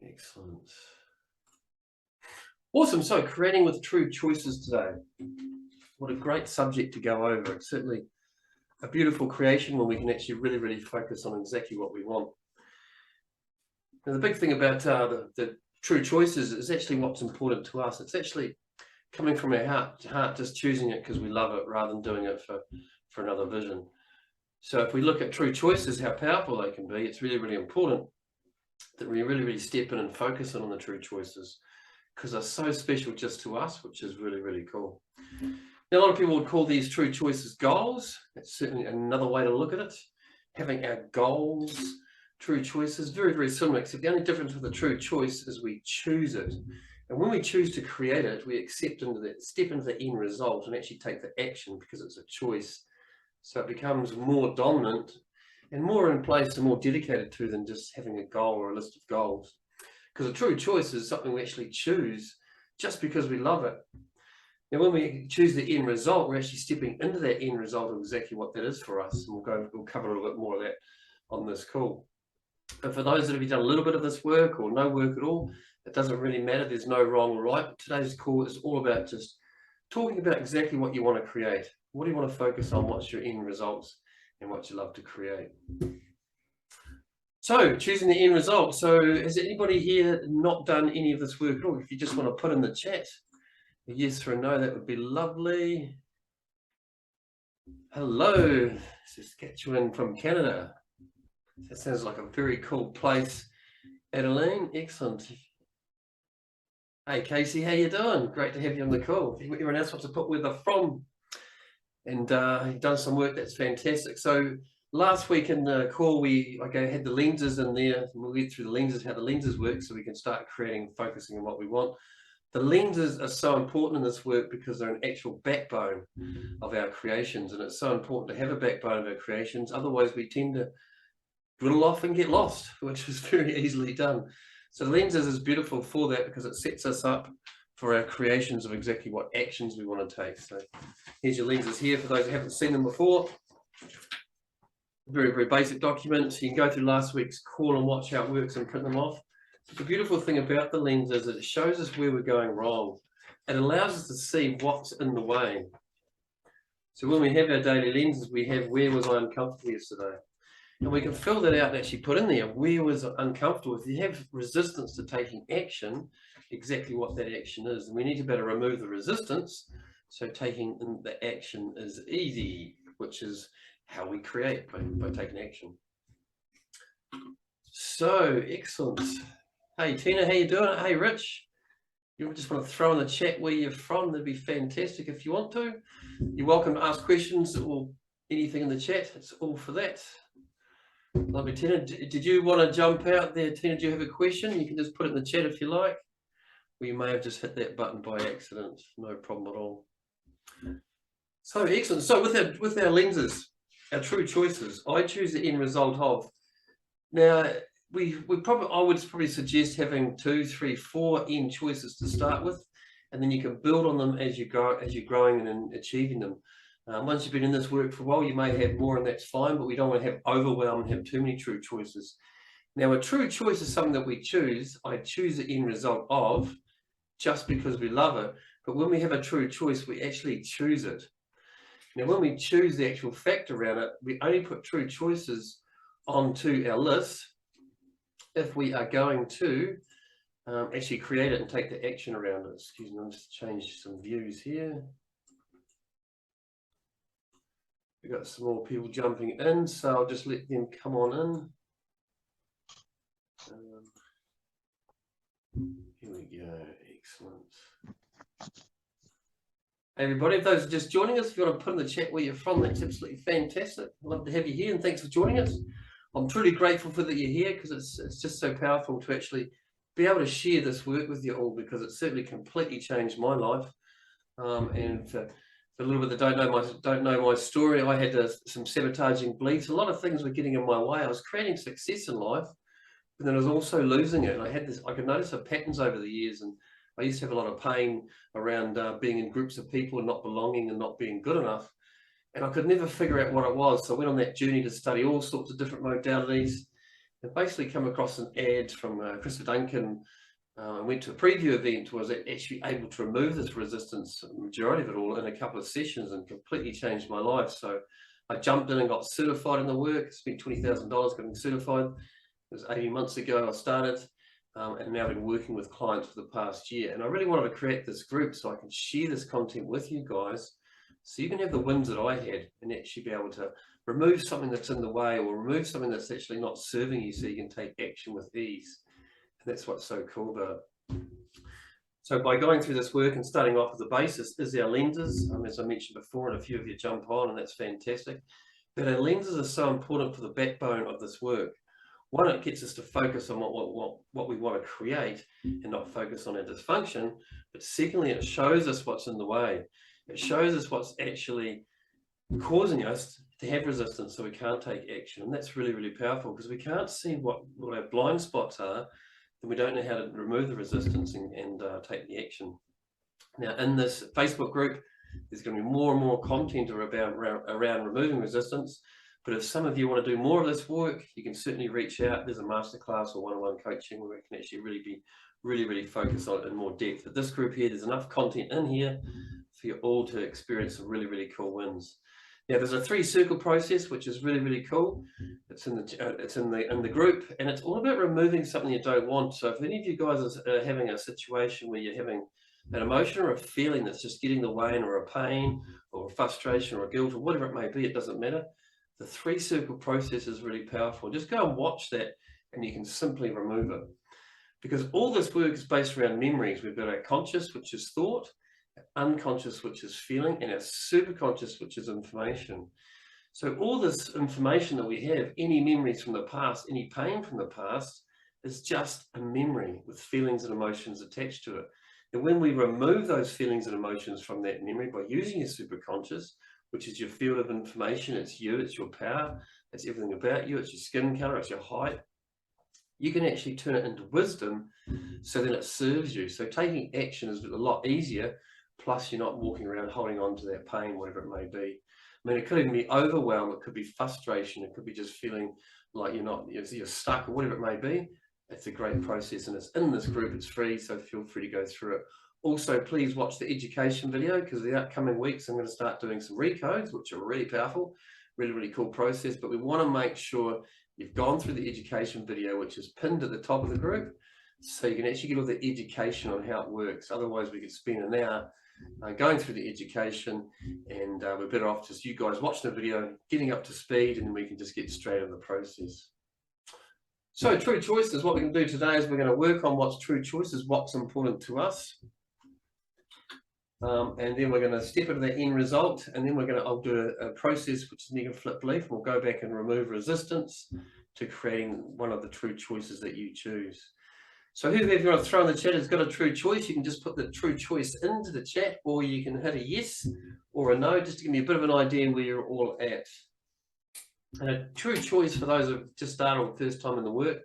Excellent. Awesome. So creating with true choices today. What a great subject to go over. It's certainly a beautiful creation when we can actually really focus on exactly what we want. Now, the big thing about the true choices is actually what's important to us. It's actually coming from our heart, just choosing it because we love it rather than doing it for another vision. So if we look at true choices, how powerful they can be, it's really important that we really step in and focus on the true choices because they're so special just to us, which is really cool. Now, a lot of people would call these true choices goals. It's certainly another way to look at it. Having our goals, true choices, very similar, except the only difference with a true choice is we choose it. And when we choose to create it, we step into the end result and actually take the action because it's a choice. So it becomes more dominant and more in place and more dedicated to than just having a goal or a list of goals. Because a true choice is something we actually choose just because we love it. Now, when we choose the end result, we're actually stepping into that end result of exactly what that is for us. And we'll cover a little bit more of that on this call. But for those that have done a little bit of this work or no work at all, it doesn't really matter. There's no wrong or right. Today's call is all about just talking about exactly what you want to create. What do you want to focus on? What's your end results and what you love to create? So choosing the end result. So has anybody here not done any of this work at all? If you just want to put in the chat a yes or a no, that would be lovely. Hello, Saskatchewan from Canada. That sounds like a very cool place. Adeline, excellent. Hey Casey, how you doing? Great to have you on the call. Everyone else wants to put where they're from, and you've done some work that's fantastic. So last week in the call, I had the lenses in there. We went through the lenses, how the lenses work, so we can start creating, focusing on what we want. The lenses are so important in this work because they're an actual backbone of our creations, and it's so important to have a backbone of our creations. Otherwise, we tend to drill off and get lost, which is very easily done. So the lenses is beautiful for that because it sets us up for our creations of exactly what actions we want to take. So here's your lenses here for those who haven't seen them before. Very basic document. You can go through last week's call and watch how it works and print them off. The beautiful thing about the lens is that it shows us where we're going wrong. It allows us to see what's in the way. So when we have our daily lenses, we have where was I uncomfortable yesterday? And we can fill that out and actually put in there where was I uncomfortable. If you have resistance to taking action, exactly what that action is. And we need to better remove the resistance. So taking the action is easy, which is how we create by taking action. So excellent. Hey Tina, how you doing? Hey Rich, you just want to throw in the chat where you're from, that'd be fantastic if you want to. You're welcome to ask questions or anything in the chat. It's all for that. Lovely. Tina, did you want to jump out there? Tina, do you have a question? You can just put it in the chat if you like. Or you may have just hit that button by accident. No problem at all. So excellent. So with our lenses, our true choices, I choose the end result of. Now, I would probably suggest having 2, 3, 4 end choices to start with, and then you can build on them as you go, as you're growing and achieving them. Once you've been in this work for a while, you may have more, and that's fine, but we don't want to have overwhelm and have too many true choices. Now, a true choice is something that we choose. I choose the end result of just because we love it. But when we have a true choice, we actually choose it. Now, when we choose the actual fact around it, we only put true choices onto our list if we are going to actually create it and take the action around it. Excuse me, I'll just change some views here. We've got some more people jumping in, so I'll just let them come on in. Here we go, excellent. Hey everybody, if those are just joining us, if you want to put in the chat where you're from, that's absolutely fantastic. I'd love to have you here, and thanks for joining us. I'm truly grateful for that you're here because it's just so powerful to actually be able to share this work with you all, because it certainly completely changed my life. And for a little bit that don't know my story, I had some sabotaging beliefs. A lot of things were getting in my way. I was creating success in life, but then I was also losing it. And I could notice the patterns over the years, and I used to have a lot of pain around being in groups of people and not belonging and not being good enough. And I could never figure out what it was. So I went on that journey to study all sorts of different modalities. I basically come across an ad from Christopher Duncan. I went to a preview event, was actually able to remove this resistance, majority of it all, in a couple of sessions, and completely changed my life. So I jumped in and got certified in the work, spent $20,000 getting certified. It was 18 months ago I started, and now I've been working with clients for the past year. And I really wanted to create this group so I can share this content with you guys, so you can have the wins that I had and actually be able to remove something that's in the way, or remove something that's actually not serving you, so you can take action with ease. And that's what's so cool about it. So by going through this work and starting off with the basis is our lenses, as I mentioned before, and a few of you jump on, and that's fantastic. But our lenses are so important for the backbone of this work. One, it gets us to focus on what we want to create and not focus on our dysfunction. But secondly, it shows us what's in the way. It shows us what's actually causing us to have resistance, so we can't take action. And that's really, really powerful, because we can't see what our blind spots are, and we don't know how to remove the resistance and take the action. Now, in this Facebook group, there's going to be more and more content around removing resistance. But if some of you want to do more of this work, you can certainly reach out. There's a masterclass or one-on-one coaching where we can actually really focus on it in more depth. But this group here, there's enough content in here for you all to experience some really, really cool wins. Now, there's a 3-circle process, which is really, really cool. It's in the group, and it's all about removing something you don't want. So if any of you guys are having a situation where you're having an emotion or a feeling that's just getting in the way, or a pain or a frustration or a guilt or whatever it may be, it doesn't matter. The 3-circle process is really powerful. Just go and watch that, and you can simply remove it. Because all this work is based around memories. We've got our conscious, which is thought, unconscious, which is feeling, and our superconscious, which is information. So all this information that we have, any memories from the past, any pain from the past, is just a memory with feelings and emotions attached to it. And when we remove those feelings and emotions from that memory by using your superconscious, which is your field of information, it's you, it's your power, it's everything about you, it's your skin color, it's your height, you can actually turn it into wisdom, so then it serves you. So taking action is a lot easier. Plus, you're not walking around holding on to that pain, whatever it may be. I mean, it could even be overwhelm, it could be frustration, it could be just feeling like you're stuck, or whatever it may be. It's a great process, and it's in this group, it's free, so feel free to go through it. Also, please watch the education video, because the upcoming weeks I'm going to start doing some recodes, which are really powerful, really, really cool process. But we want to make sure you've gone through the education video, which is pinned at the top of the group, so you can actually get all the education on how it works. Otherwise, we could spend an hour going through the education, and we're better off just you guys watching the video, getting up to speed, and then we can just get straight in the process. So true choices, what we can do today is we're going to work on what's true choices, what's important to us. And then we're going to step into the end result, and then I'll do a process which is negative flip belief, and we'll go back and remove resistance to creating one of the true choices that you choose. So whoever you want to throw in the chat has got a true choice, you can just put the true choice into the chat, or you can hit a yes or a no, just to give me a bit of an idea where you're all at. And a true choice, for those who have just started or first time in the work,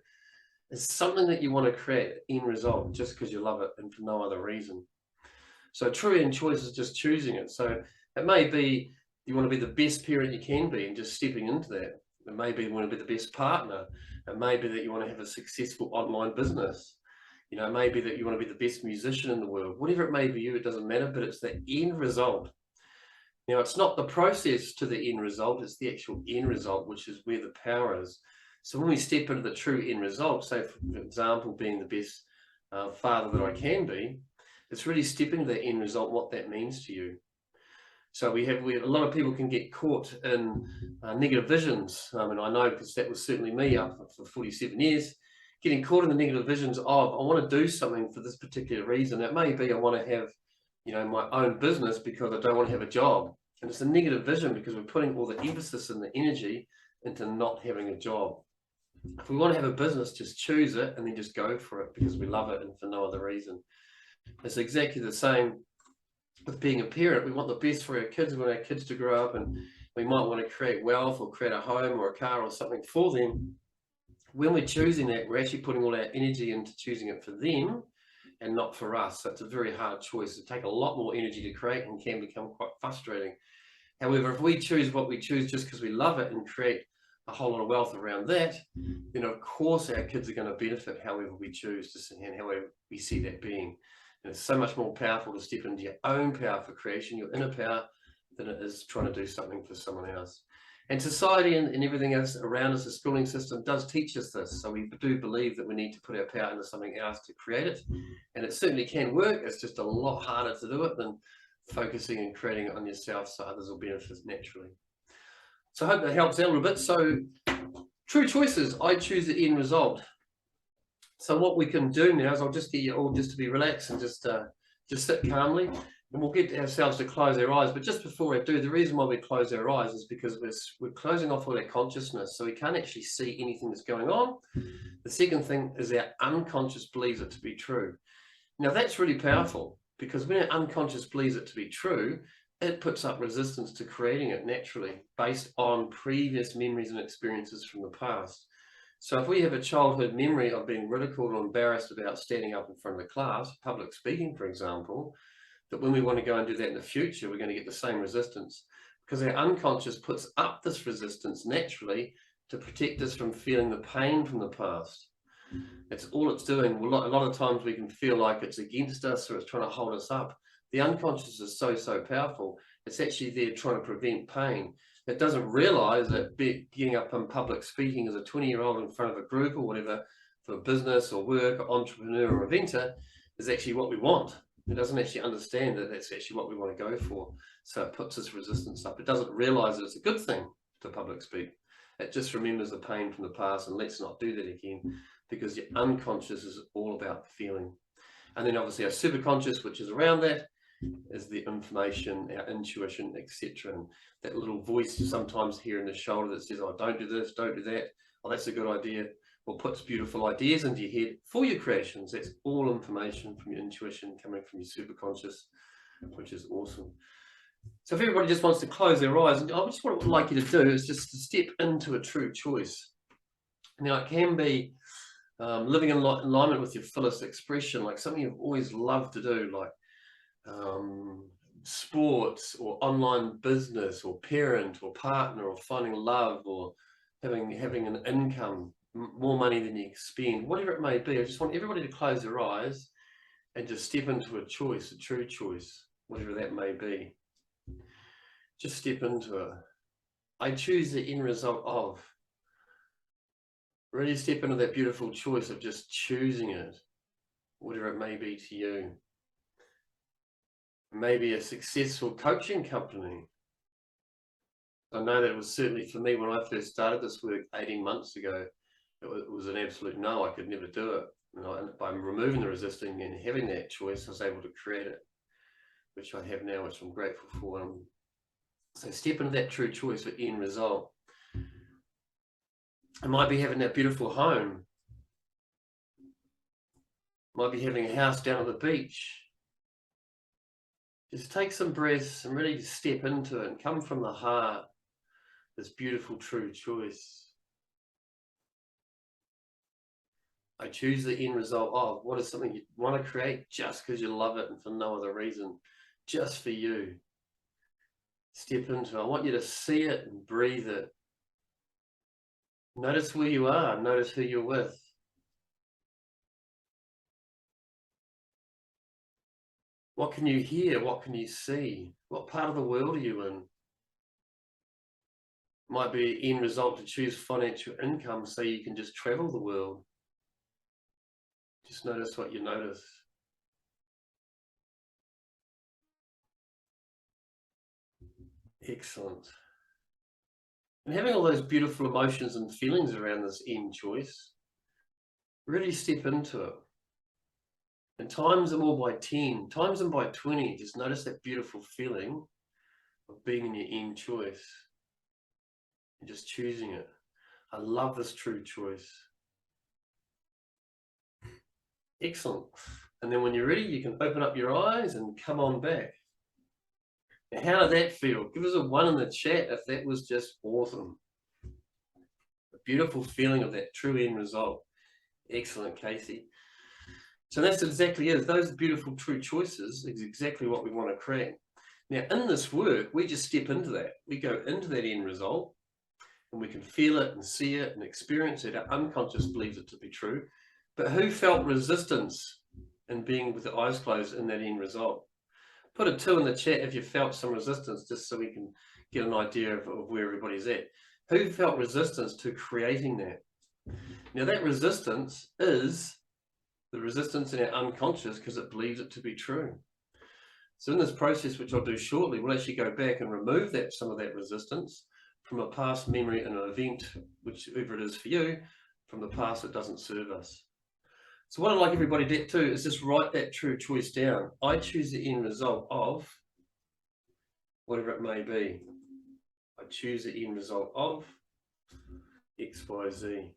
is something that you want to create, end result, just because you love it and for no other reason. So true end choice is just choosing it. So it may be you want to be the best parent you can be and just stepping into that. It may be you want to be the best partner. It may be that you want to have a successful online business. You know, it may be that you want to be the best musician in the world. Whatever it may be you, it doesn't matter, but it's the end result. Now, it's not the process to the end result, it's the actual end result, which is where the power is. So when we step into the true end result, say, for example, being the best father that I can be, it's really stepping to the end result, what that means to you. So we have a lot of people can get caught in negative visions. And I know, because that was certainly me up for 47 years, getting caught in the negative visions of, I want to do something for this particular reason. It may be I want to have, you know, my own business because I don't want to have a job. And it's a negative vision because we're putting all the emphasis and the energy into not having a job. If we want to have a business, just choose it and then just go for it because we love it and for no other reason. It's exactly the same with being a parent. We want the best for our kids. We want our kids to grow up, and we might want to create wealth or create a home or a car or something for them. When we're choosing that, we're actually putting all our energy into choosing it for them and not for us. So it's a very hard choice. It takes a lot more energy to create and can become quite frustrating. However, if we choose what we choose just because we love it and create a whole lot of wealth around that, then of course our kids are going to benefit however we choose to see and however we see that being. And it's so much more powerful to step into your own power for creation, your inner power, than it is trying to do something for someone else. And society and everything else around us, the schooling system does teach us this. So we do believe that we need to put our power into something else to create it. And it certainly can work. It's just a lot harder to do it than focusing and creating it on yourself so others will benefit naturally. So I hope that helps out a little bit. So true choices, I choose the end result. So what we can do now is I'll just get you all just to be relaxed and just sit calmly, and we'll get ourselves to close our eyes. But just before I do, the reason why we close our eyes is because we're closing off all our consciousness, so we can't actually see anything that's going on. The second thing is our unconscious believes it to be true. Now that's really powerful, because when our unconscious believes it to be true, it puts up resistance to creating it naturally based on previous memories and experiences from the past. So if we have a childhood memory of being ridiculed or embarrassed about standing up in front of the class, public speaking, for example, that when we want to go and do that in the future, we're going to get the same resistance, because our unconscious puts up this resistance naturally to protect us from feeling the pain from the past. That's all it's doing. A lot of times we can feel like it's against us or it's trying to hold us up. The unconscious is so powerful. It's actually there trying to prevent pain. It doesn't realize that getting up in public speaking as a 20-year-old in front of a group or whatever for business or work or entrepreneur or inventor is actually what we want. It doesn't actually understand that that's actually what we want to go for. So it puts this resistance up. It doesn't realize that it's a good thing to public speak. It just remembers the pain from the past, and let's not do that again, because your unconscious is all about feeling. And then obviously our superconscious, which is around that, is the information, our intuition, etc. And that little voice you sometimes hear in the shoulder that says, oh, don't do this, don't do that. Oh, that's a good idea. Or puts beautiful ideas into your head for your creations. That's all information from your intuition coming from your superconscious, which is awesome. So if everybody just wants to close their eyes, and I just what I would like you to do is just to step into a true choice. Now it can be living in alignment with your fullest expression, like something you've always loved to do, like sports or online business or parent or partner or finding love or having an income, more money than you spend, whatever it may be. I just want everybody to close their eyes and just step into a choice, a true choice, whatever that may be. Just step into it. I choose the end result of. Really step into that beautiful choice of just choosing it, whatever it may be to you. Maybe a successful coaching company. I know that it was certainly for me when I first started this work 18 months ago, it was an absolute no. I could never do it. And by removing the resisting and having that choice, I was able to create it, which I have now, which I'm grateful for. So step into that true choice for end result. I might be having that beautiful home. Might be having a house down at the beach. Just take some breaths and really step into it and come from the heart, this beautiful true choice. I choose the end result of. What is something you want to create just because you love it and for no other reason, just for you. Step into it. I want you to see it and breathe it. Notice where you are. Notice who you're with. What can you hear? What can you see? What part of the world are you in? Might be an end result to choose financial income so you can just travel the world. Just notice what you notice. Excellent. And having all those beautiful emotions and feelings around this end choice, really step into it. And times them all by 10, times them by 20. Just notice that beautiful feeling of being in your end choice and just choosing it. I love this true choice. Excellent. And then when you're ready, you can open up your eyes and come on back. Now, how did that feel? Give us a 1 in the chat if that was just awesome. A beautiful feeling of that true end result. Excellent, Casey. So that's exactly it. Those beautiful true choices is exactly what we want to create. Now, in this work, we just step into that. We go into that end result and we can feel it and see it and experience it. Our unconscious believes it to be true. But who felt resistance in being with the eyes closed in that end result? Put a 2 in the chat if you felt some resistance, just so we can get an idea of where everybody's at. Who felt resistance to creating that? Now, that resistance is the resistance in our unconscious because it believes it to be true. So in this process, which I'll do shortly, we'll actually go back and remove some of that resistance from a past memory and an event, whichever it is for you, from the past that doesn't serve us. So what I'd like everybody to do is just write that true choice down. I choose the end result of whatever it may be. I choose the end result of X, Y, Z.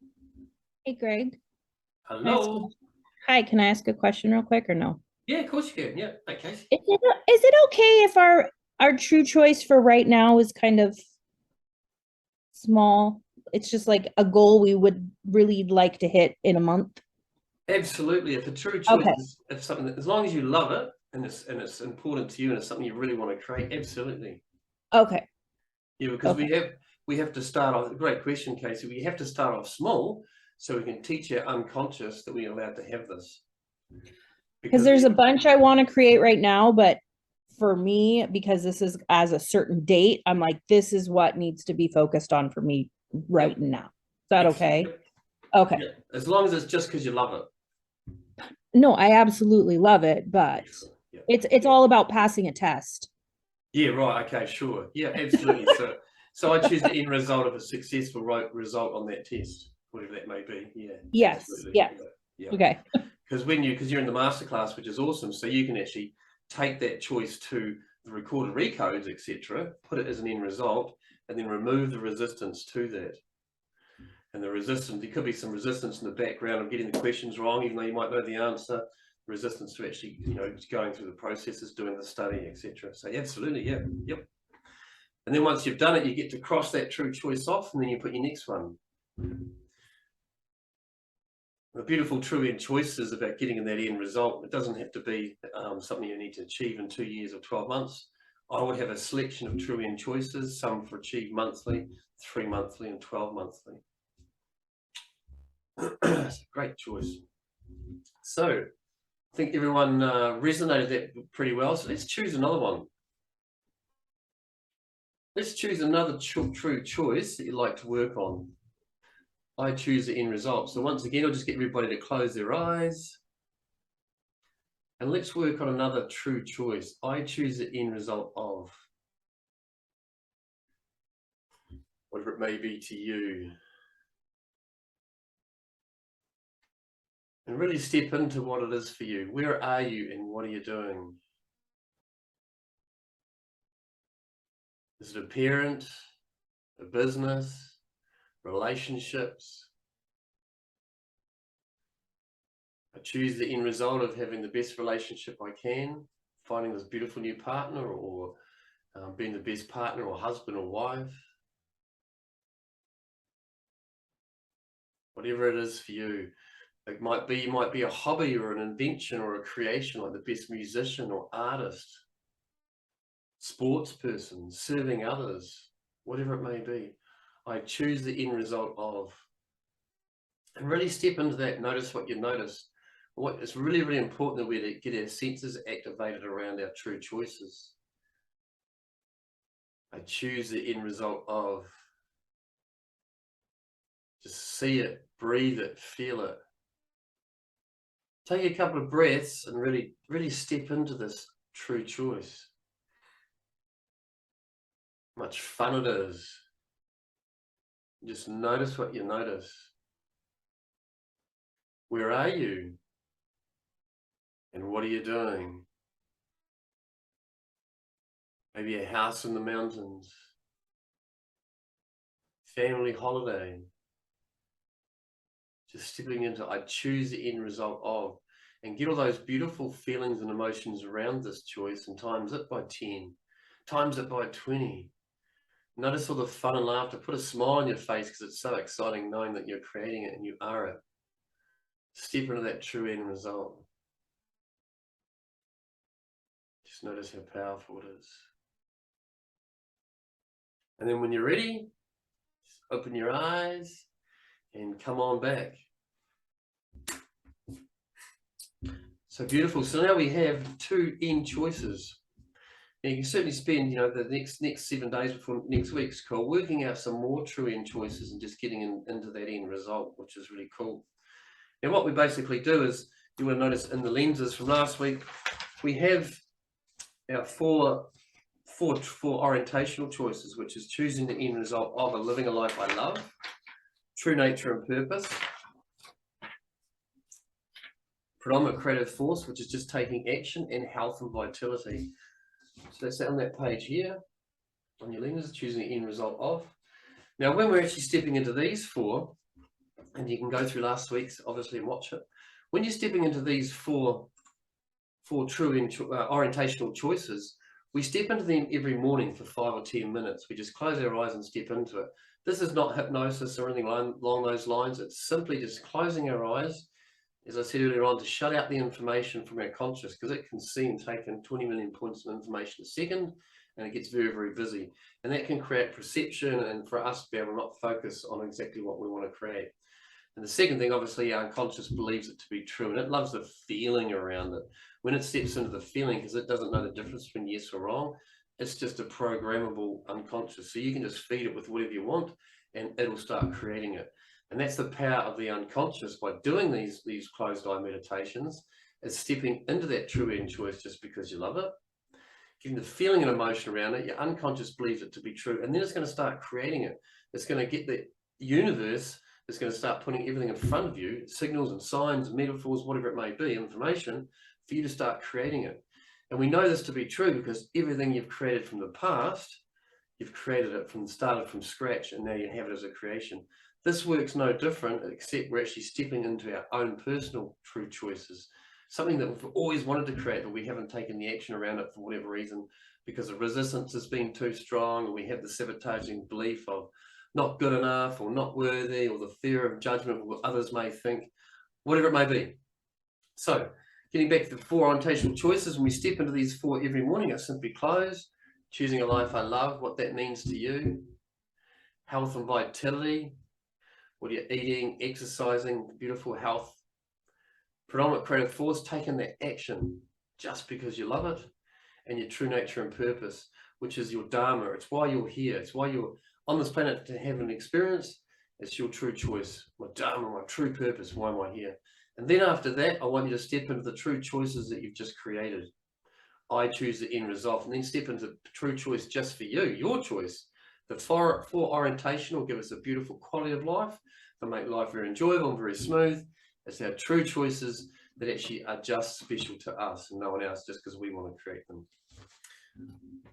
Hey, Greg. Hello. Hi, can I ask a question real quick or no? Yeah, of course you can. Yeah, okay. Is it okay if our true choice for right now is kind of small? It's just like a goal we would really like to hit in a month. Absolutely. If a true choice Okay. is if something that, as long as you love it and it's important to you and it's something you really want to create, absolutely. Okay. Yeah, because Okay. we have to start off. Great question, Casey. We have to start off small so we can teach our unconscious that we're allowed to have this. Because there's a bunch I want to create right now, but for me, because this is as a certain date, I'm like, this is what needs to be focused on for me right now. Is that okay? Okay. Yeah. As long as it's just because you love it. No, I absolutely love it, but yeah. it's all about passing a test. Yeah, right. Okay, sure. Yeah, absolutely. So I choose the end result of a successful result on that test, whatever that may be. Yeah. Yes. Absolutely. Yeah. Yeah. Okay. Because you're in the masterclass, which is awesome, so you can actually take that choice to the recorded recodes, etc., put it as an end result, and then remove the resistance to that. And the resistance, there could be some resistance in the background of getting the questions wrong, even though you might know the answer. Resistance to actually, going through the processes, doing the study, etc. So absolutely, yeah, yep. And then once you've done it, you get to cross that true choice off, and then you put your next one. The beautiful true end choice is about getting in that end result. It doesn't have to be something you need to achieve in 2 years or 12 months. I would have a selection of true end choices, some for achieve monthly, 3 monthly, and 12 monthly. It's a great choice. So I think everyone resonated that pretty well. So let's choose another one. Let's choose another true choice that you'd like to work on. I choose the end result. So once again, I'll just get everybody to close their eyes. And let's work on another true choice. I choose the end result of whatever it may be to you. And really step into what it is for you. Where are you and what are you doing? Is it a parent, a business, relationships? I choose the end result of having the best relationship I can, finding this beautiful new partner, or being the best partner or husband or wife. Whatever it is for you. It might be a hobby or an invention or a creation, like the best musician or artist, sports person, serving others, whatever it may be. I choose the end result of. And really step into that, notice what you notice. It's really, really important that we get our senses activated around our true choices. I choose the end result of. Just see it, breathe it, feel it. Take a couple of breaths and really, really step into this true choice. Much fun it is. Just notice what you notice. Where are you? And what are you doing? Maybe a house in the mountains. Family holiday. Just stepping into, I choose the end result of, and get all those beautiful feelings and emotions around this choice and times it by 10, times it by 20. Notice all the fun and laughter. Put a smile on your face because it's so exciting knowing that you're creating it and you are it. Step into that true end result. Just notice how powerful it is. And then when you're ready, just Open your eyes and come on back. So beautiful. So now we have 2 end choices. Now you can certainly spend, you know, the next 7 days before next week's call working out some more true end choices and just getting into that end result, which is really cool. Now what we basically do is, you will notice in the lenses from last week, we have our four orientational choices, which is choosing the end result of living a life I love, true nature and purpose, predominant creative force, which is just taking action, and health and vitality. So that's on that page here on your lenses, choosing the end result of. Now when we're actually stepping into these 4, and you can go through last week's obviously and watch it, when you're stepping into these four true orientational choices, we step into them every morning for 5 or 10 minutes. We just close our eyes and step into it. This is not hypnosis or anything along those lines. It's simply just closing our eyes, as I said earlier on, to shut out the information from our conscious, because it can see and take in 20 million points of information a second, and it gets very, very busy. And that can create perception, and for us to be able to not focus on exactly what we want to create. And the second thing, obviously, our unconscious believes it to be true, and it loves the feeling around it. When it steps into the feeling, because it doesn't know the difference between yes or wrong, it's just a programmable unconscious. So you can just feed it with whatever you want, and it'll start creating it. And that's the power of the unconscious. By doing these closed eye meditations, is stepping into that true end choice just because you love it, getting the feeling and emotion around it. Your unconscious believes it to be true, and then it's going to start creating it. It's going to get the universe. It's going to start putting everything in front of you, signals and signs, metaphors, whatever it may be, information, for you to start creating it. And we know this to be true because everything you've created from the past, you've created it started from scratch, and now you have it as a creation. This works no different, except we're actually stepping into our own personal true choices, something that we've always wanted to create, but we haven't taken the action around it for whatever reason, because the resistance has been too strong, and we have the sabotaging belief of not good enough or not worthy, or the fear of judgment of what others may think, whatever it may be. So getting back to the 4 orientational choices, when we step into these 4 every morning, are simply close, choosing a life I love, what that means to you, health and vitality, what are you eating, exercising, beautiful health, predominant creative force, taking that action just because you love it, and your true nature and purpose, which is your dharma. It's why you're here. It's why you're on this planet, to have an experience. It's your true choice, my dharma, my true purpose. Why am I here? And then after that, I want you to step into the true choices that you've just created. I choose the end result, and then step into the true choice just for you, your choice. The 4 orientation will give us a beautiful quality of life. They'll make life very enjoyable and very smooth. It's our true choices that actually are just special to us and no one else, just because we want to create them.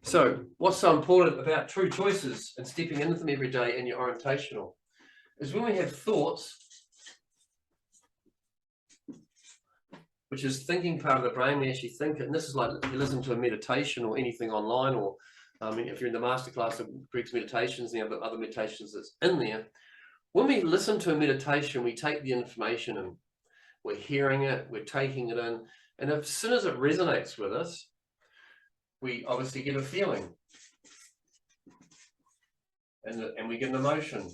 So what's so important about true choices and stepping into them every day in your orientational is when we have thoughts, which is thinking part of the brain, we actually think it. And this is like if you listen to a meditation or anything online, or if you're in the masterclass of Greg's meditations and the other meditations that's in there. When we listen to a meditation, we take the information and we're hearing it, we're taking it in, and as soon as it resonates with us, we obviously get a feeling, and we get an emotion.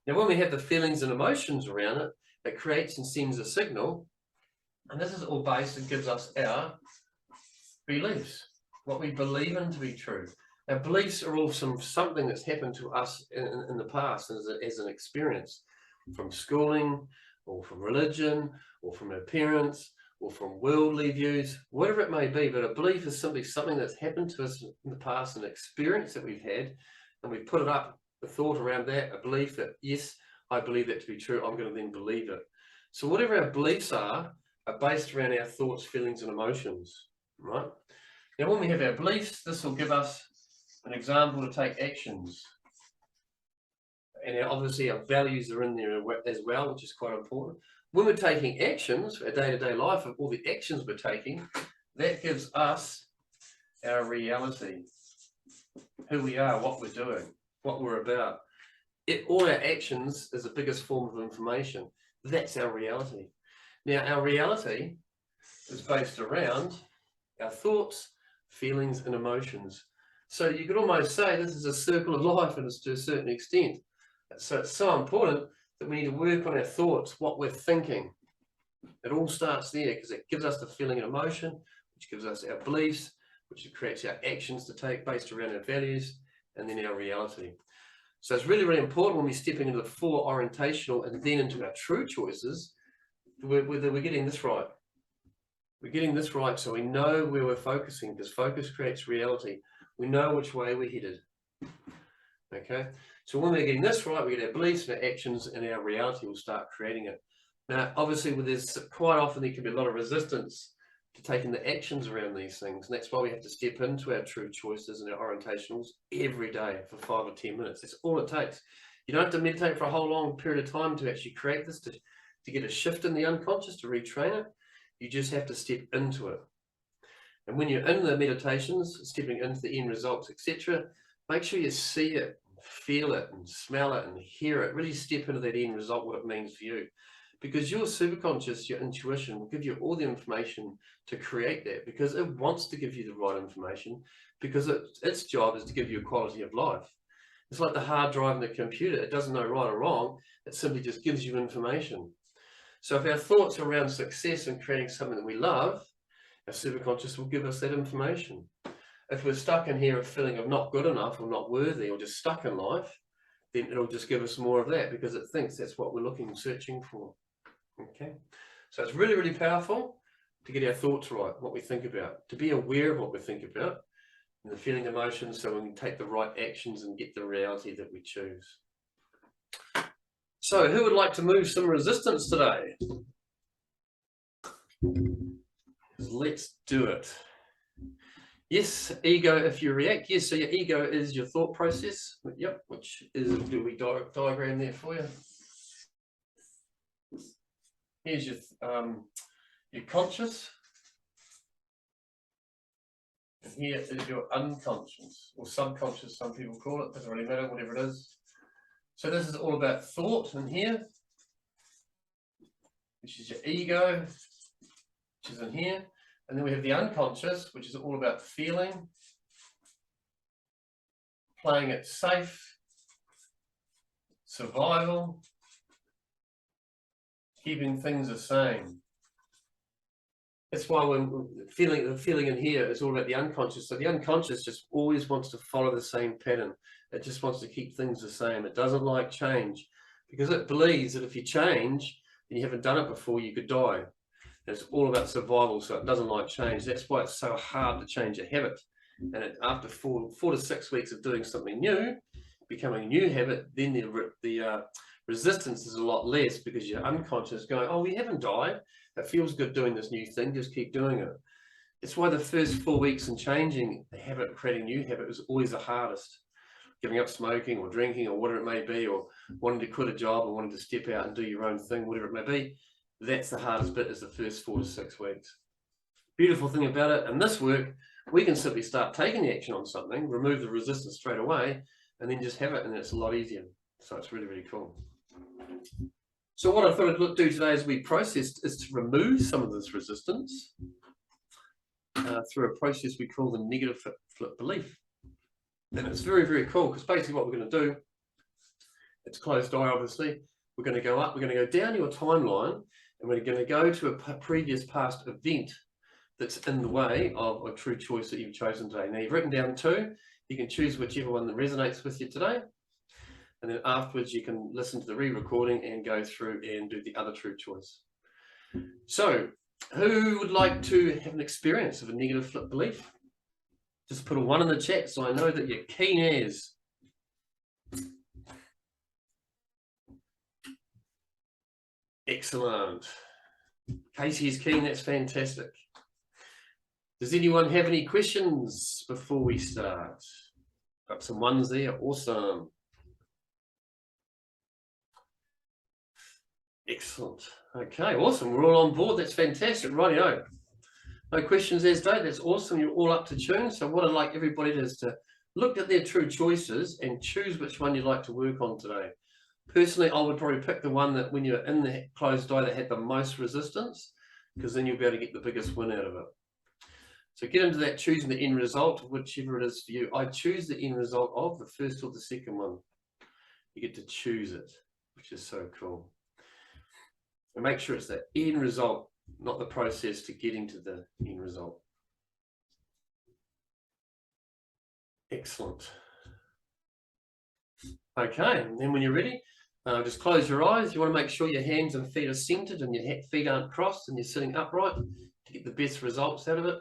Now, when we have the feelings and emotions around it, it creates and sends a signal, and this is all based and gives us our beliefs, what we believe in to be true. Our beliefs are all something that's happened to us in the past as an experience, from schooling, or from religion, or from our parents, or from worldly views, whatever it may be. But a belief is simply something that's happened to us in the past, an experience that we've had, and we've put it up, the thought around that, a belief that, yes, I believe that to be true, I'm going to then believe it. So whatever our beliefs are based around our thoughts, feelings, and emotions, right? Now, when we have our beliefs, this will give us an example to take actions. And obviously our values are in there as well, which is quite important. When we're taking actions, our day-to-day life, of all the actions we're taking, that gives us our reality, who we are, what we're doing, what we're about. All our actions is the biggest form of information. That's our reality. Now, our reality is based around our thoughts, feelings, and emotions. So you could almost say this is a circle of life, and it's to a certain extent. So it's so important that we need to work on our thoughts, what we're thinking. It all starts there because it gives us the feeling and emotion, which gives us our beliefs, which creates our actions to take based around our values, and then our reality. So it's really, really important when we're stepping into the 4 orientational and then into our true choices, whether we're getting this right. We're getting this right so we know where we're focusing, because focus creates reality. We know which way we're headed. Okay, so when we're getting this right, we get our beliefs and our actions, and our reality will start creating it. Now, obviously, there's quite often there can be a lot of resistance to taking the actions around these things, and that's why we have to step into our true choices and our orientationals every day for 5 or 10 minutes. That's all it takes. You don't have to meditate for a whole long period of time to actually create this, to get a shift in the unconscious, to retrain it. You just have to step into it. And when you're in the meditations, stepping into the end results, etc., make sure you see it, feel it, and smell it, and hear it. Really step into that end result, what it means for you. Because your superconscious, your intuition, will give you all the information to create that, because it wants to give you the right information, because its job is to give you a quality of life. It's like the hard drive in the computer. It doesn't know right or wrong. It simply just gives you information. So if our thoughts are around success and creating something that we love, our superconscious will give us that information. If we're stuck in here a feeling of not good enough or not worthy or just stuck in life, then it'll just give us more of that, because it thinks that's what we're looking and searching for. Okay, so it's really, really powerful to get our thoughts right, what we think about, to be aware of what we think about, and the feeling emotions, so we can take the right actions and get the reality that we choose. So who would like to move some resistance today? Let's do it. Yes, ego, if you react. Yes, so your ego is your thought process. Yep, which is, do we diagram there for you? Here's your conscious. And here is your unconscious, or subconscious, some people call it. Doesn't really matter, whatever it is. So this is all about thought in here, which is your ego, which is in here. And then we have the unconscious, which is all about feeling, playing it safe, survival, keeping things the same. That's why when the feeling in here is all about the unconscious. So the unconscious just always wants to follow the same pattern. It just wants to keep things the same. It doesn't like change, because it believes that if you change and you haven't done it before, you could die. It's all about survival, so it doesn't like change. That's why it's so hard to change a habit. And after 4 to 6 weeks of doing something new, becoming a new habit, then the resistance is a lot less, because your unconscious is going, oh, we haven't died. It feels good doing this new thing. Just keep doing it. It's why the first 4 weeks in changing a habit, creating a new habit, is always the hardest. Giving up smoking or drinking or whatever it may be, or wanting to quit a job or wanting to step out and do your own thing, whatever it may be. That's the hardest bit, is the first 4 to 6 weeks. Beautiful thing about it, in this work, we can simply start taking the action on something, remove the resistance straight away, and then just have it, and it's a lot easier. So it's really, really cool. So what I thought I'd do today as we processed is to remove some of this resistance through a process we call the negative flip belief. And it's very, very cool, because basically what we're going to do, it's closed eye obviously, we're going to go up, we're going to go down your timeline, and we're going to go to a previous past event that's in the way of a true choice that you've chosen today. Now you've written down 2, you can choose whichever one that resonates with you today, and then afterwards you can listen to the re-recording and go through and do the other true choice. So who would like to have an experience of a negative flip belief? Just put a 1 in the chat so I know that you're keen as. Excellent. Casey is keen, that's fantastic. Does anyone have any questions before we start? Got some 1s there, awesome. Excellent. Okay, awesome. We're all on board. That's fantastic. Rightio. No questions as date. That's awesome. You're all up to tune. So what I'd like everybody to do is to look at their true choices and choose which one you'd like to work on today. Personally, I would probably pick the one that when you're in the closed eye that had the most resistance, because then you'll be able to get the biggest win out of it. So get into that choosing the end result, whichever it is for you. I choose the end result of the first or the second one. You get to choose it, which is so cool. And make sure it's the end result, not the process to getting to the end result. Excellent. Okay, and then when you're ready, just close your eyes. You want to make sure your hands and feet are centered and your feet aren't crossed and you're sitting upright to get the best results out of it.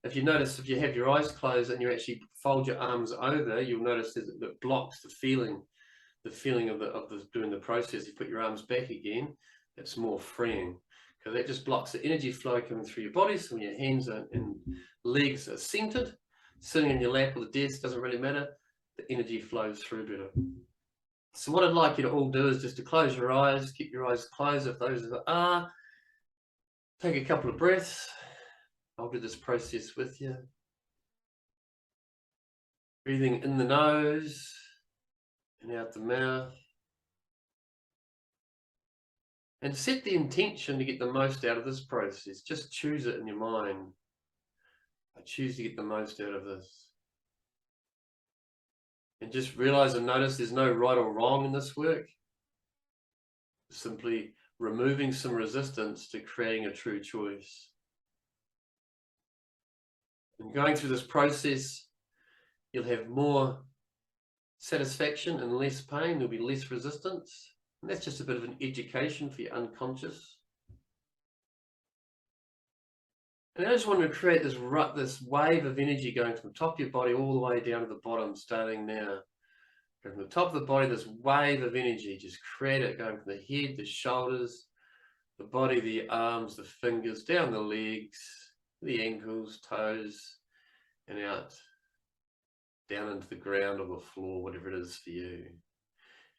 If you notice, if you have your eyes closed and you actually fold your arms over, you'll notice that it blocks the feeling of doing the process. You put your arms back again, it's more freeing, because that just blocks the energy flow coming through your body. So when your hands and legs are centered, sitting in your lap or the desk, doesn't really matter, the energy flows through better. So what I'd like you to all do is just to close your eyes, keep your eyes closed if those are, take a couple of breaths. I'll do this process with you. Breathing in the nose and out the mouth. And set the intention to get the most out of this process. Just choose it in your mind. I choose to get the most out of this. And just realize and notice there's no right or wrong in this work. Simply removing some resistance to creating a true choice. And going through this process, you'll have more satisfaction and less pain. There'll be less resistance. And that's just a bit of an education for your unconscious. And I just want to create this wave of energy going from the top of your body all the way down to the bottom, starting now. From the top of the body, this wave of energy, just create it going from the head, the shoulders, the body, the arms, the fingers, down the legs, the ankles, toes, and out, down into the ground or the floor, whatever it is for you.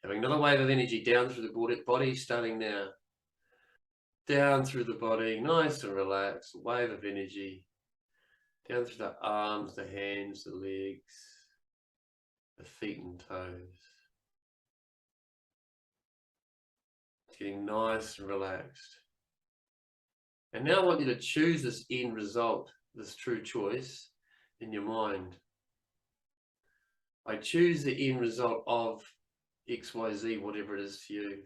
Having another wave of energy down through the body, starting now. Down through the body, nice and relaxed, wave of energy. Down through the arms, the hands, the legs, the feet and toes. It's getting nice and relaxed. And now I want you to choose this end result, this true choice in your mind. I choose the end result of XYZ, whatever it is for you.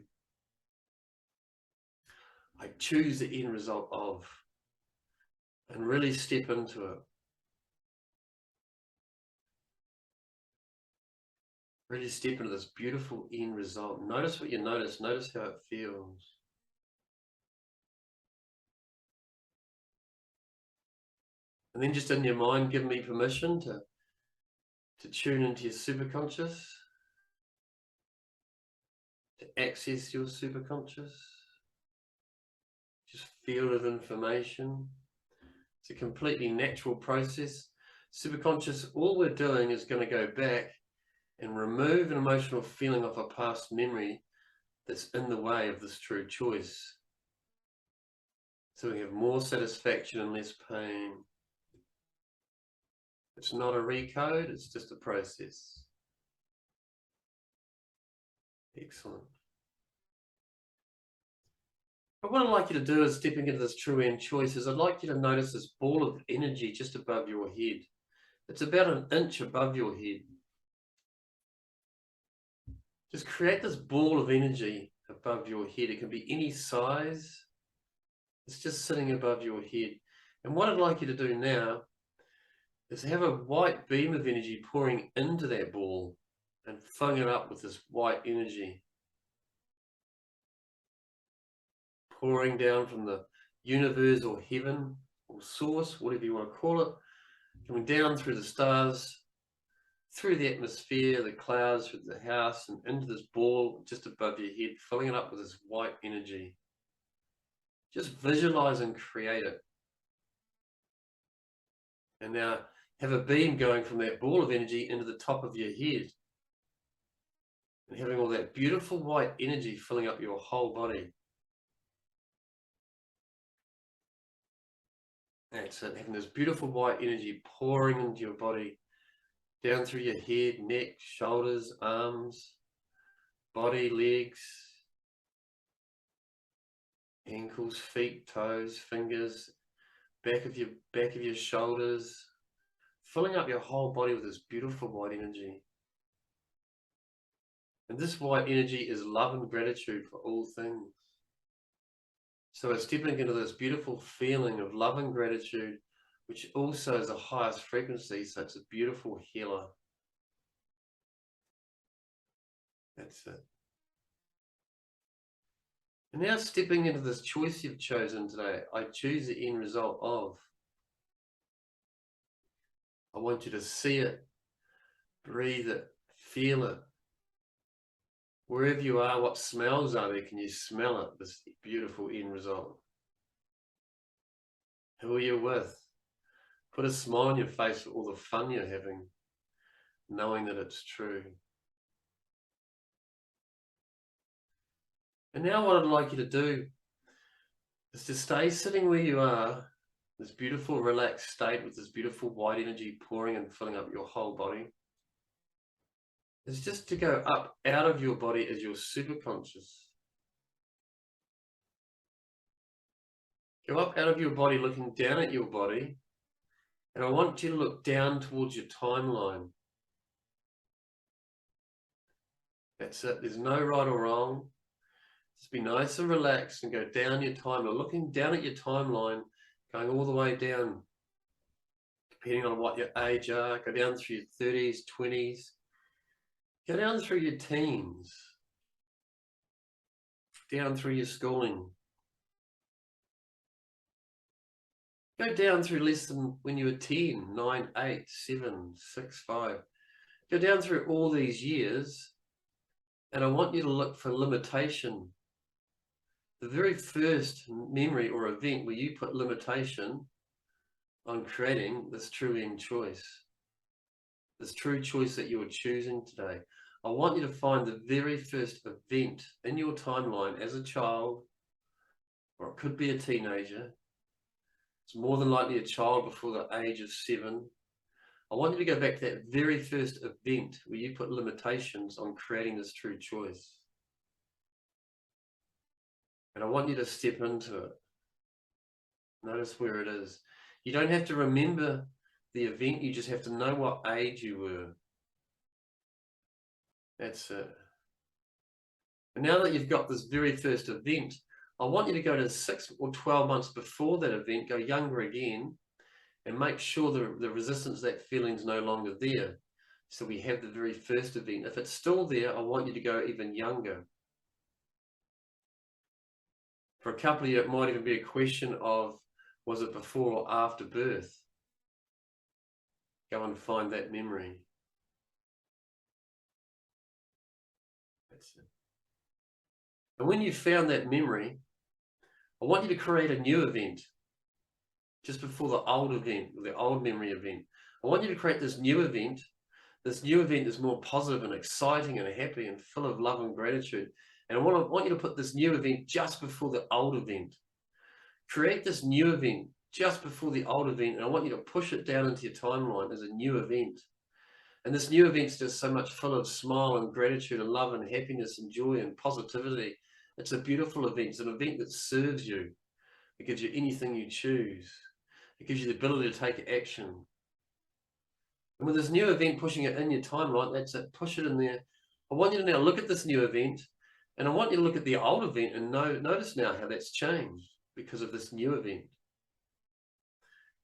I choose the end result of, and really step into it. Really step into this beautiful end result. Notice what you notice. Notice how it feels. And then just in your mind, give me permission to tune into your superconscious, to access your superconscious. Just field of information. It's a completely natural process. Superconscious, all we're doing is going to go back and remove an emotional feeling of a past memory that's in the way of this true choice. So we have more satisfaction and less pain. It's not a recode, it's just a process. Excellent. But what I'd like you to do is stepping into this true end choice is I'd like you to notice this ball of energy just above your head. It's about an inch above your head. Just create this ball of energy above your head. It can be any size. It's just sitting above your head. And what I'd like you to do now is have a white beam of energy pouring into that ball and filling it up with this white energy. Pouring down from the universe or heaven or source, whatever you want to call it, coming down through the stars, through the atmosphere, the clouds, through the house, and into this ball just above your head, filling it up with this white energy. Just visualize and create it. And now have a beam going from that ball of energy into the top of your head. And having all that beautiful white energy filling up your whole body. That's it, having this beautiful white energy pouring into your body, down through your head, neck, shoulders, arms, body, legs, ankles, feet, toes, fingers, back of your shoulders, filling up your whole body with this beautiful white energy. And this white energy is love and gratitude for all things. So we're stepping into this beautiful feeling of love and gratitude, which also is the highest frequency, so it's a beautiful healer. That's it. And now stepping into this choice you've chosen today, I choose the end result of. I want you to see it, breathe it, feel it. Wherever you are, what smells are there? Can you smell it, this beautiful end result? Who are you with? Put a smile on your face for all the fun you're having, knowing that it's true. And now what I'd like you to do is to stay sitting where you are, this beautiful relaxed state with this beautiful white energy pouring and filling up your whole body. Is just to go up out of your body as your superconscious. Go up out of your body looking down at your body, and I want you to look down towards your timeline. That's it. There's no right or wrong. Just be nice and relaxed and go down your timeline, looking down at your timeline, going all the way down, depending on what your age are. Go down through your 30s, 20s. Go down through your teens, down through your schooling. Go down through less than when you were 10, 9, 8, 7, 6, 5. Go down through all these years, and I want you to look for limitation. The very first memory or event where you put limitation on creating this true end choice. This true choice that you are choosing today. I want you to find the very first event in your timeline as a child, or it could be a teenager. It's more than likely a child before the age of 7. I want you to go back to that very first event where you put limitations on creating this true choice. And I want you to step into it. Notice where it is. You don't have to remember the event, you just have to know what age you were. That's it. And now that you've got this very first event, I want you to go to 6 or 12 months before that event, go younger again, and make sure the resistance, that feeling's no longer there. So we have the very first event. If it's still there, I want you to go even younger. For a couple of you, it might even be a question of, was it before or after birth? Go and find that memory. That's it. And when you've found that memory, I want you to create a new event just before the old event, the old memory event. I want you to create this new event. This new event is more positive and exciting and happy and full of love and gratitude. And I want you to put this new event just before the old event. Create this new event just before the old event, and I want you to push it down into your timeline as a new event. And this new event's just so much full of smile and gratitude and love and happiness and joy and positivity. It's a beautiful event. It's an event that serves you. It gives you anything you choose. It gives you the ability to take action. And with this new event, pushing it in your timeline, that's it, push it in there. I want you to now look at this new event, and I want you to look at the old event and notice now how that's changed because of this new event.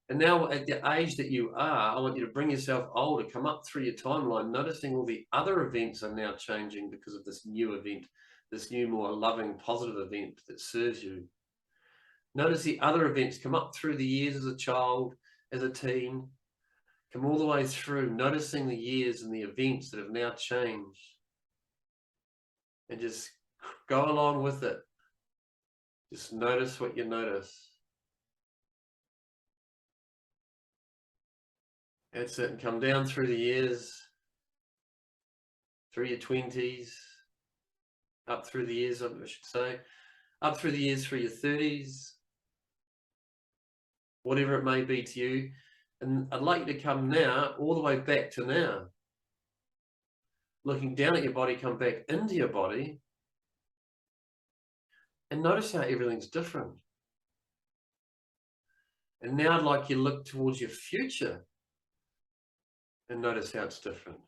And now at the age that you are, I want you to bring yourself older, come up through your timeline, noticing all the other events are now changing because of this new event, this new, more loving, positive event that serves you. Notice the other events come up through the years as a child, as a teen, come all the way through, noticing the years and the events that have now changed. And just go along with it. Just notice what you notice. That's it. And come down through the years, through your 20s, up through the years, I should say, up through the years through your 30s, whatever it may be to you. And I'd like you to come now, all the way back to now. Looking down at your body, come back into your body. And notice how everything's different. And now I'd like you to look towards your future and notice how it's different.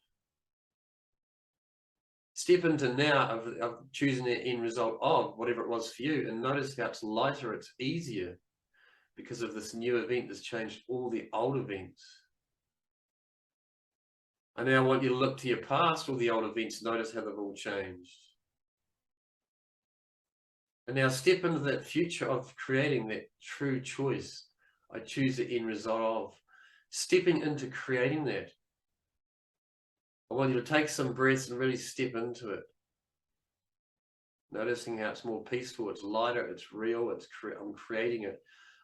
Step into now of choosing the end result of whatever it was for you, and notice how it's lighter, it's easier because of this new event that's changed all the old events. I now want you to look to your past, all the old events, notice how they've all changed. And now step into that future of creating that true choice. I choose the end result of. Stepping into creating that. I want you to take some breaths and really step into it. Noticing how it's more peaceful, it's lighter, it's real, I'm creating it.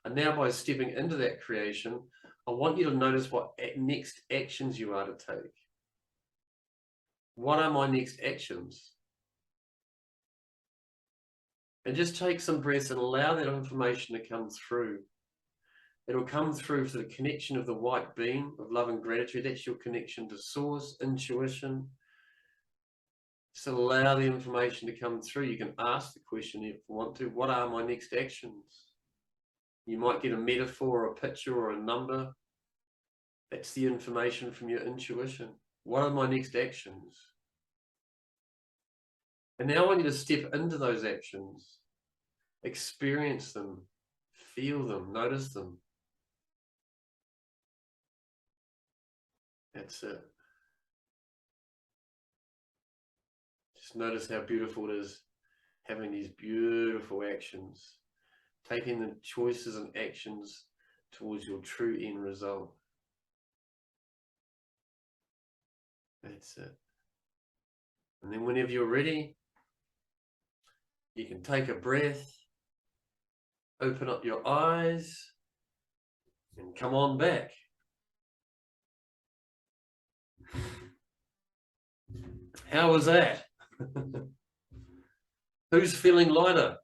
And now by stepping into that creation, I want you to notice what next actions you are to take. What are my next actions? And just take some breaths and allow that information to come through. It'll come through the connection of the white beam of love and gratitude. That's your connection to source, intuition. Just allow the information to come through. You can ask the question if you want to. What are my next actions? You might get a metaphor or a picture or a number. That's the information from your intuition. What are my next actions? And now I want you to step into those actions. Experience them. Feel them. Notice them. That's it. Just notice how beautiful it is having these beautiful actions, taking the choices and actions towards your true end result. That's it. And then whenever you're ready, you can take a breath, open up your eyes, and come on back. How was that? Who's feeling lighter?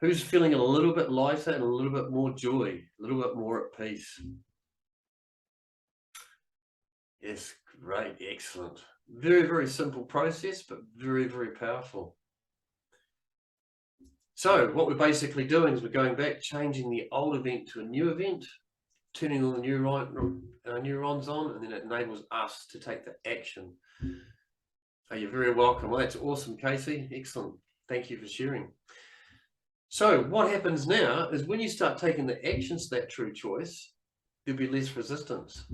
Who's feeling a little bit lighter and a little bit more joy, a little bit more at peace? Yes, great, excellent. Very, very simple process, but very, very powerful. So what we're basically doing is we're going back, changing the old event to a new event, turning all the neurons on, and then it enables us to take the action. So you're very welcome. Well, that's awesome, Casey. Excellent. Thank you for sharing. So what happens now is when you start taking the actions to that true choice, there'll be less resistance.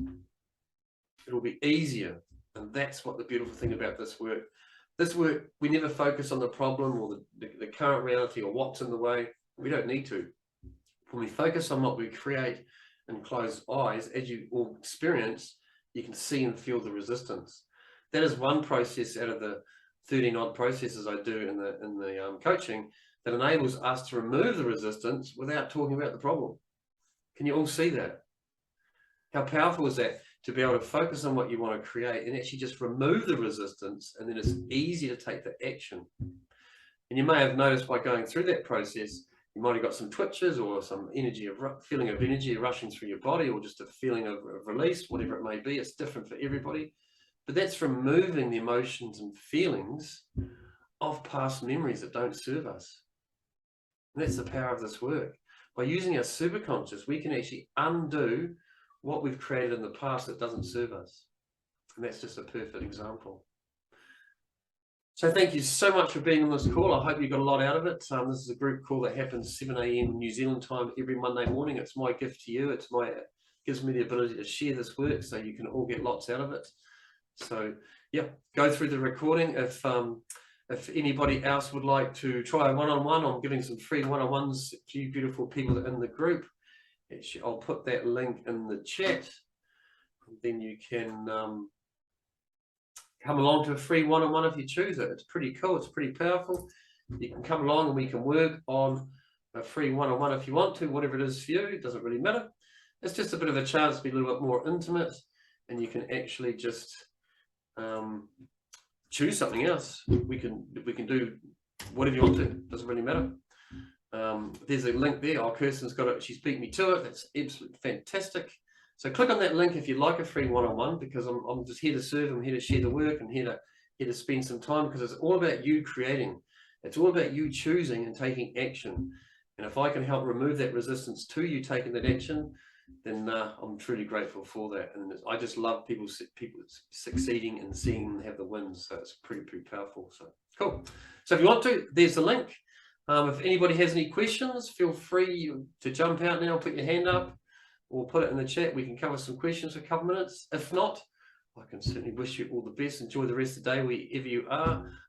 It'll be easier. And that's what the beautiful thing about this work. This work, we never focus on the problem or the current reality or what's in the way. We don't need to. When we focus on what we create and close eyes, as you all experience, you can see and feel the resistance. That is one process out of the 13 odd processes I do in the coaching that enables us to remove the resistance without talking about the problem. Can you all see that? How powerful is that? To be able to focus on what you want to create and actually just remove the resistance, and then it's easy to take the action. And you may have noticed by going through that process, you might have got some twitches or some energy of feeling of energy rushing through your body, or just a feeling of release, whatever it may be. It's different for everybody. But that's removing the emotions and feelings of past memories that don't serve us. And that's the power of this work. By using our superconscious, we can actually undo what we've created in the past that doesn't serve us. And that's just a perfect example. So thank you so much for being on this call. I hope you got a lot out of it. This is a group call that happens 7 a.m. New Zealand time every Monday morning. It's my gift to you. It gives me the ability to share this work so you can all get lots out of it. So yeah, go through the recording. If anybody else would like to try a one-on-one, I'm giving some free one-on-ones to you beautiful people in the group. I'll put that link in the chat. And then you can come along to a free one-on-one if you choose it. It's pretty cool. It's pretty powerful. You can come along and we can work on a free one-on-one if you want to, whatever it is for you. It doesn't really matter. It's just a bit of a chance to be a little bit more intimate, and you can actually just choose something else. We can do whatever you want to. It doesn't really matter. There's a link there. Oh, Kirsten's got it. She's beat me to it. That's absolutely fantastic. So click on that link if you'd like a free one-on-one, because I'm just here to serve. I'm here to share the work. I'm here to spend some time, because it's all about you creating. It's all about you choosing and taking action. And if I can help remove that resistance to you taking that action, then I'm truly grateful for that. And I just love people succeeding and seeing them have the wins. So it's pretty powerful. So cool. So if you want to, there's the link. If anybody has any questions, feel free to jump out now, put your hand up, or put it in the chat. We can cover some questions for a couple minutes. If not, I can certainly wish you all the best. Enjoy the rest of the day wherever you are.